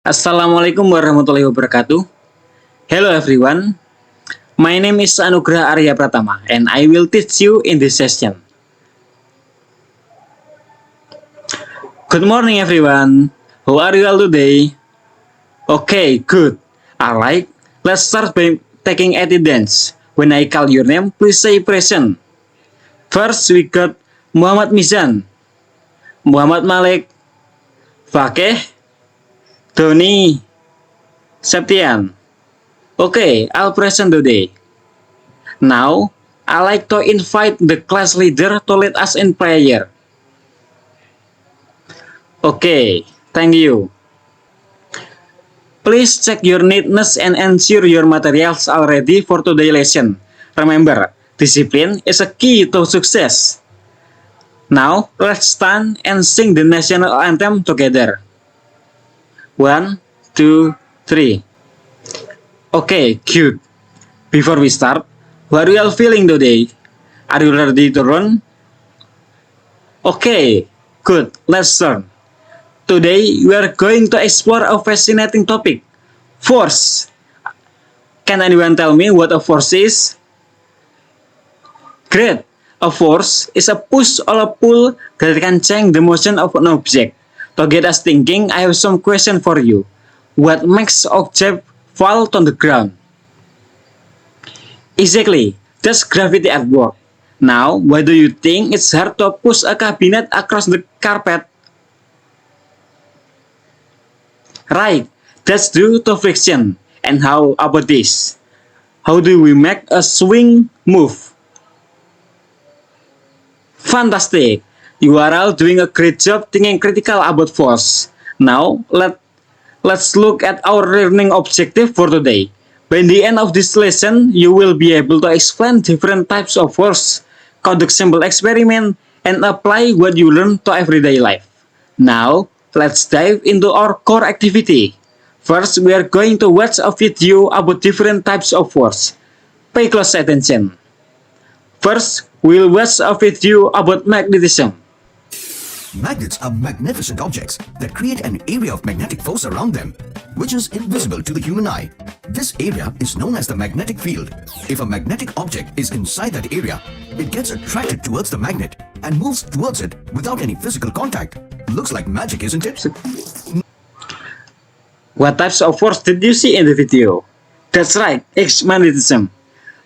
Assalamualaikum warahmatullahi wabarakatuh. Hello everyone. My name is Anugrah Arya Pratama and I will teach you in this session. Good morning everyone. How are you all today? Okay, good. Alright, let's start by taking attendance. When I call your name, please say present. First, we got Muhammad Mizan, Muhammad Malik, Fakih, Doni, Septian. Okay, I'll present today. Now, I like to invite the class leader to lead us in prayer. Okay, thank you. Please check your neatness and ensure your materials are ready for today's lesson. Remember, discipline is a key to success. Now, let's stand and sing the national anthem together. 1, 2, 3. Okay, good. Before we start, what are you all feeling today? Are you ready to run? Okay, good. Let's learn. Today, we are going to explore a fascinating topic, force. Can anyone tell me what a force is? Great. A force is a push or a pull that can change the motion of an object. To get us thinking, I have some question for you. What makes object fall on the ground? Exactly, that's gravity at work. Now, why do you think it's hard to push a cabinet across the carpet? Right, that's due to friction. And how about this? How do we make a swing move? Fantastic! You are all doing a great job thinking critical about force. Now, let's look at our learning objective for today. By the end of this lesson, you will be able to explain different types of force, conduct simple experiment, and apply what you learn to everyday life. Now, let's dive into our core activity. First, we are going to watch a video about different types of force. Pay close attention. First, we'll watch a video about magnetism. Magnets are magnificent objects that create an area of magnetic force around them, which is invisible to the human eye. This area is known as the magnetic field. If a magnetic object is inside that area, it gets attracted towards the magnet and moves towards it without any physical contact. Looks like magic, isn't it? What types of force did you see in the video? That's right, it's magnetism.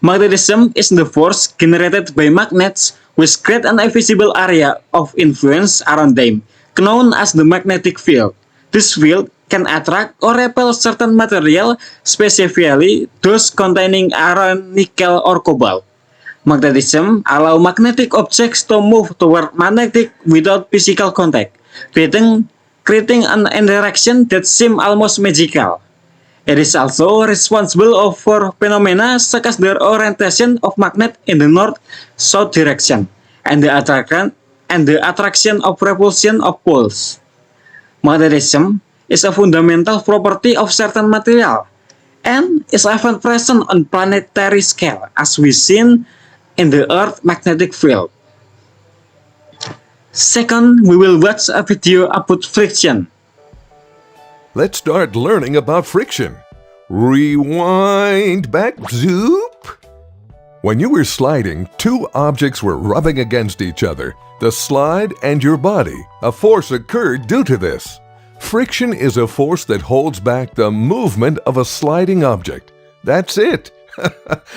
Magnetism is the force generated by magnets which create an invisible area of influence around them, known as the magnetic field. This field can attract or repel certain material, specifically those containing iron, nickel, or cobalt. Magnetism allows magnetic objects to move toward magnetic without physical contact, creating an interaction that seems almost magical. It is also responsible for phenomena such as the orientation of magnet in the north-south direction and the attraction of repulsion of poles. Magnetism is a fundamental property of certain material and is often present on planetary scale, as we seen in the Earth's magnetic field. Second, we will watch a video about friction. Let's start learning about friction. Rewind back, zoop. When you were sliding, two objects were rubbing against each other, the slide and your body. A force occurred due to this. Friction is a force that holds back the movement of a sliding object. That's it.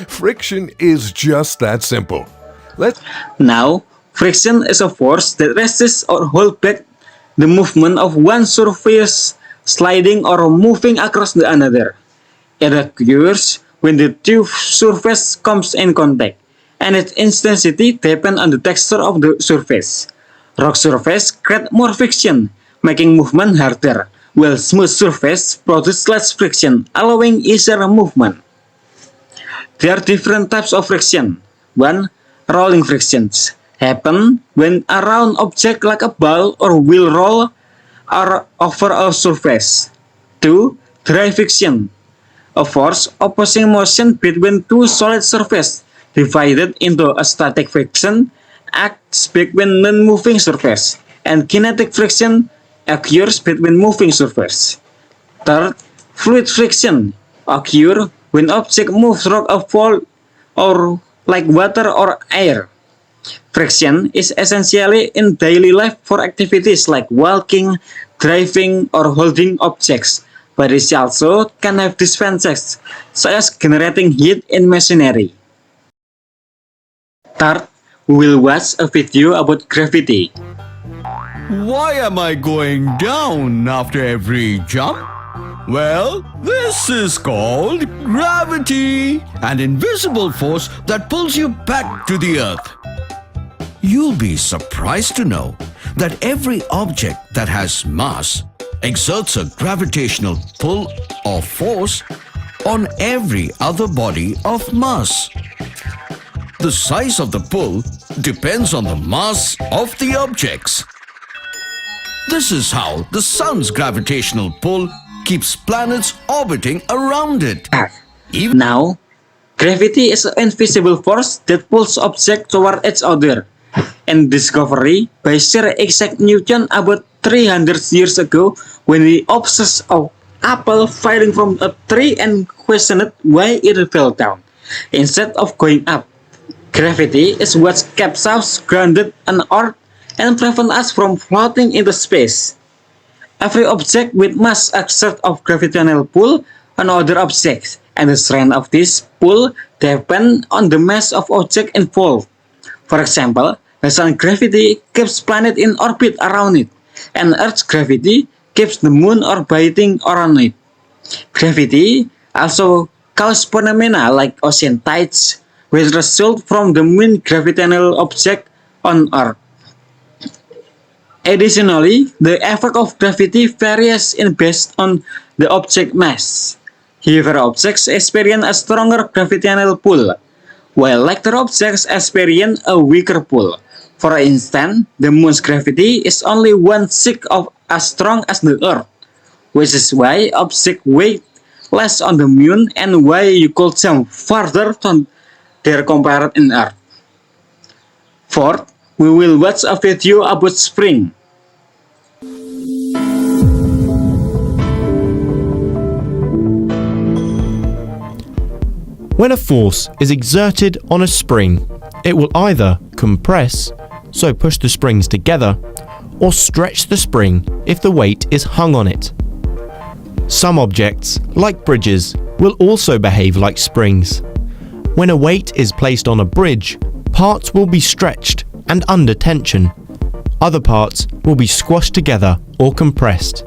Friction is just that simple. Now, friction is a force that resists or holds back the movement of one surface sliding or moving across the another. It occurs when the two surfaces comes in contact, and its intensity depends on the texture of the surface. Rock surface create more friction, making movement harder, while smooth surface produce less friction, allowing easier movement. There are different types of friction. 1. Rolling frictions happen when a round object like a ball or wheel roll over a surface. 2. Dry friction, a force opposing motion between two solid surfaces divided into a static friction acts between non-moving surface, and kinetic friction occurs between moving surfaces. Third, fluid friction occurs when object moves rock or fall or like water or air. Friction is essentially in daily life for activities like walking, driving, or holding objects, but it also can have disadvantages, such as generating heat in machinery. Third, we will watch a video about gravity. Why am I going down after every jump? Well, this is called gravity, an invisible force that pulls you back to the earth. You'll be surprised to know that every object that has mass exerts a gravitational pull or force on every other body of mass. The size of the pull depends on the mass of the objects. This is how the sun's gravitational pull keeps planets orbiting around it. Even Now, gravity is an invisible force that pulls objects toward each other. And discovery by Sir Isaac Newton about 300 years ago when he observed an apple falling from a tree and questioned why it fell down instead of going up. Gravity is what keeps us grounded on Earth and prevents us from floating into space. Every object with mass exerts a gravitational pull on other objects, and the strength of this pull depends on the mass of object involved. For example, the sun's gravity keeps planet in orbit around it, and Earth's gravity keeps the moon orbiting around it. Gravity also causes phenomena like ocean tides, which result from the main gravitational object on Earth. Additionally, the effect of gravity varies based on the object mass. Heavier objects experience a stronger gravitational pull, while lighter objects experience a weaker pull. For instance, the moon's gravity is only 1/6 of as strong as the Earth, which is why objects weigh less on the moon and why you could jump farther than their compared in Earth. Fourth, we will watch a video about spring. When a force is exerted on a spring, it will either compress, so push the springs together, or stretch the spring if the weight is hung on it. Some objects, like bridges, will also behave like springs. When a weight is placed on a bridge, parts will be stretched and under tension. Other parts will be squashed together or compressed.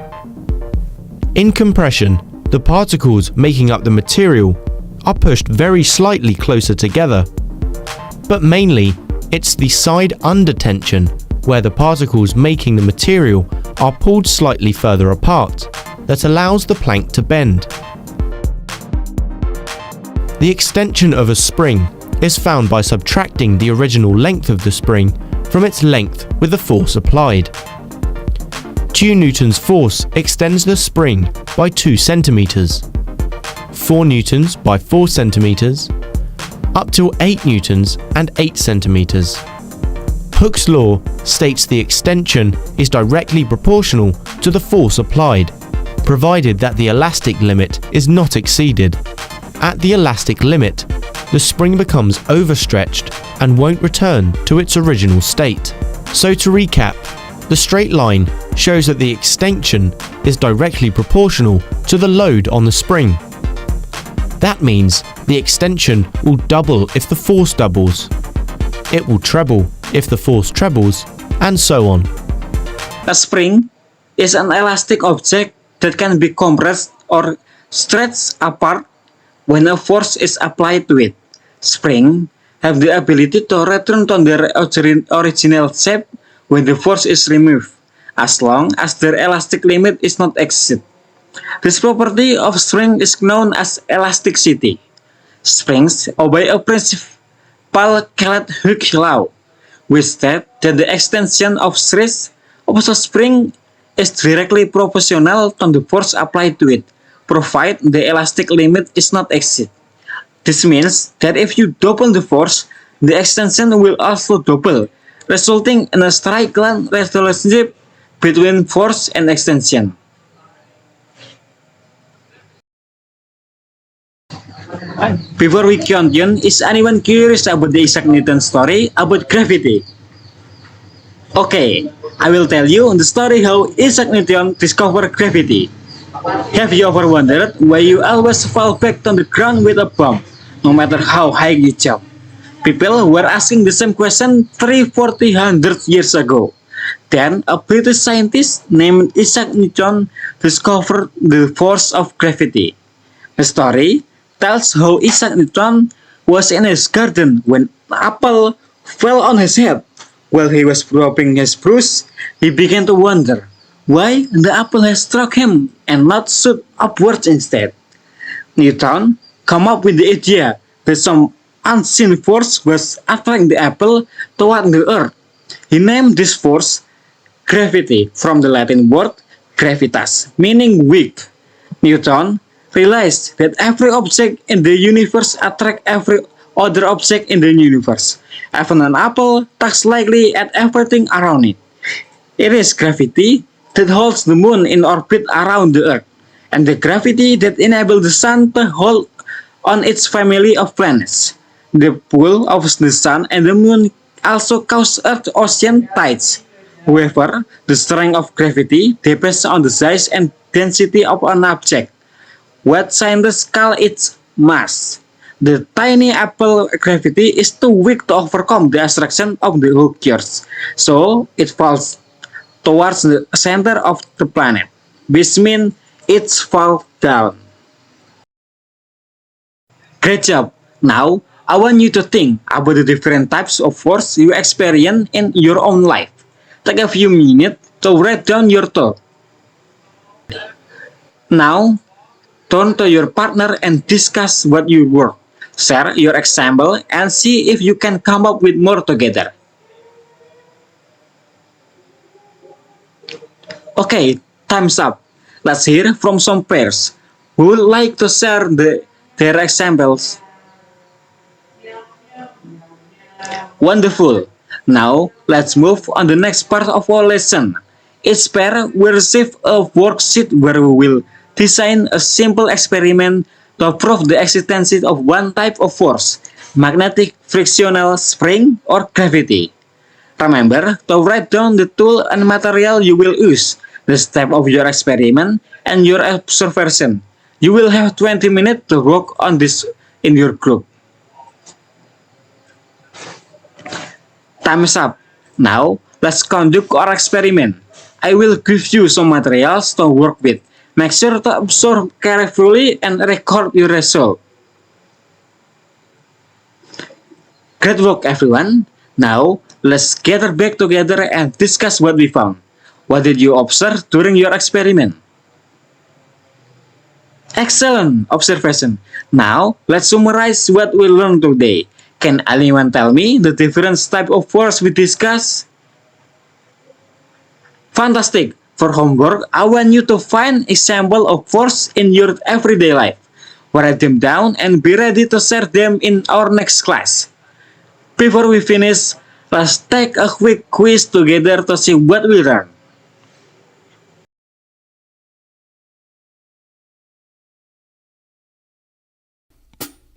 In compression, the particles making up the material are pushed very slightly closer together. But mainly, it's the side under tension, where the particles making the material are pulled slightly further apart, that allows the plank to bend. The extension of a spring is found by subtracting the original length of the spring from its length with the force applied. 2 newtons force extends the spring by 2 centimeters. 4 newtons by 4 centimeters, up to 8 newtons and 8 centimeters. Hooke's law states the extension is directly proportional to the force applied, provided that the elastic limit is not exceeded. At the elastic limit, the spring becomes overstretched and won't return to its original state. So to recap, the straight line shows that the extension is directly proportional to the load on the spring. That means the extension will double if the force doubles. It will treble if the force trebles, and so on. A spring is an elastic object that can be compressed or stretched apart when a force is applied to it. Springs have the ability to return to their original shape when the force is removed, as long as their elastic limit is not exceeded. This property of spring is known as elasticity. Springs obey a principle called Hooke's law, which states that the extension of stress of a spring is directly proportional to the force applied to it, provided the elastic limit is not exceeded. This means that if you double the force, the extension will also double, resulting in a straight line relationship between force and extension. Before we continue, is anyone curious about the Isaac Newton story about gravity? Okay, I will tell you the story how Isaac Newton discovered gravity. Have you ever wondered why you always fall back on the ground with a bump, no matter how high you jump? People were asking the same question 300 years ago. Then, a British scientist named Isaac Newton discovered the force of gravity. The story tells how Isaac Newton was in his garden when an apple fell on his head. While he was rubbing his bruise, he began to wonder why the apple had struck him and not shoot upwards instead. Newton came up with the idea that some unseen force was attracting the apple toward the earth. He named this force gravity from the Latin word gravitas, meaning weight. Newton realized that every object in the universe attracts every other object in the universe. Even an apple tugs lightly at everything around it. It is gravity that holds the moon in orbit around the earth, and the gravity that enables the sun to hold on its family of planets. The pull of the sun and the moon also cause Earth's ocean tides. However, the strength of gravity depends on the size and density of an object, what scientists call its mass. The tiny apple gravity is too weak to overcome the attraction of the Earth, so it falls towards the center of the planet, which means it falls down. Great job! Now, I want you to think about the different types of force you experience in your own life. Take a few minutes to write down your thoughts. Now, turn to your partner and discuss what you work. Share your example and see if you can come up with more together. Okay, time's up. Let's hear from some pairs who would like to share their examples. Wonderful. Now, let's move on the next part of our lesson. Each pair will receive a worksheet where we will design a simple experiment to prove the existence of one type of force, magnetic frictional spring or gravity. Remember to write down the tool and material you will use, the step of your experiment, and your observation. You will have 20 minutes to work on this in your group. Time is up. Now, let's conduct our experiment. I will give you some materials to work with. Make sure to observe carefully and record your result. Great work, everyone. Now, let's gather back together and discuss what we found. What did you observe during your experiment? Excellent observation. Now, let's summarize what we learned today. Can anyone tell me the different type of force we discussed? Fantastic! For homework, I want you to find example of force in your everyday life. Write them down and be ready to share them in our next class. Before we finish, let's take a quick quiz together to see what we learned.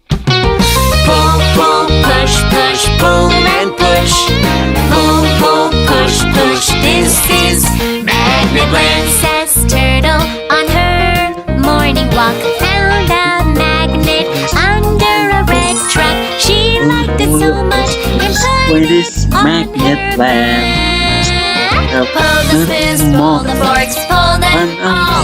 Pull, pull, push, push, pull and push. Pull, pull, push, push. This is Magnet Princess Turtle on her morning walk. Found a magnet under a red truck. She liked it so much and put it on magnet her lamp. lap. Pull the spoons, pull the forks, pull them all.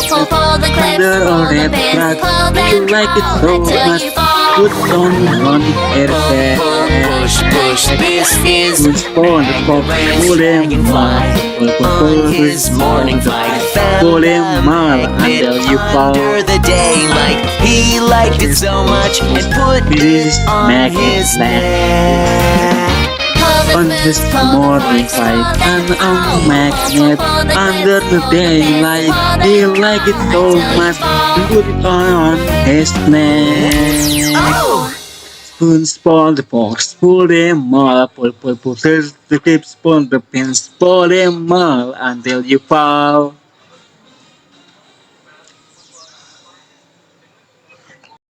Pull, pull the clips, pull the pins, pull them all until you fall. Put on air bag. Push, push, this is Pull them on his morning flight. Pull Found them a all magnet until you fall. under the daylight. He liked it so much and put This it on magnet his lamp. neck. On this morning flight, and a magnet under the daylight. He liked it so much, and put it on his neck. Oh! Spoons, pull the forks, pull them all, pull the clips, pull the pins, pull them all until you fall.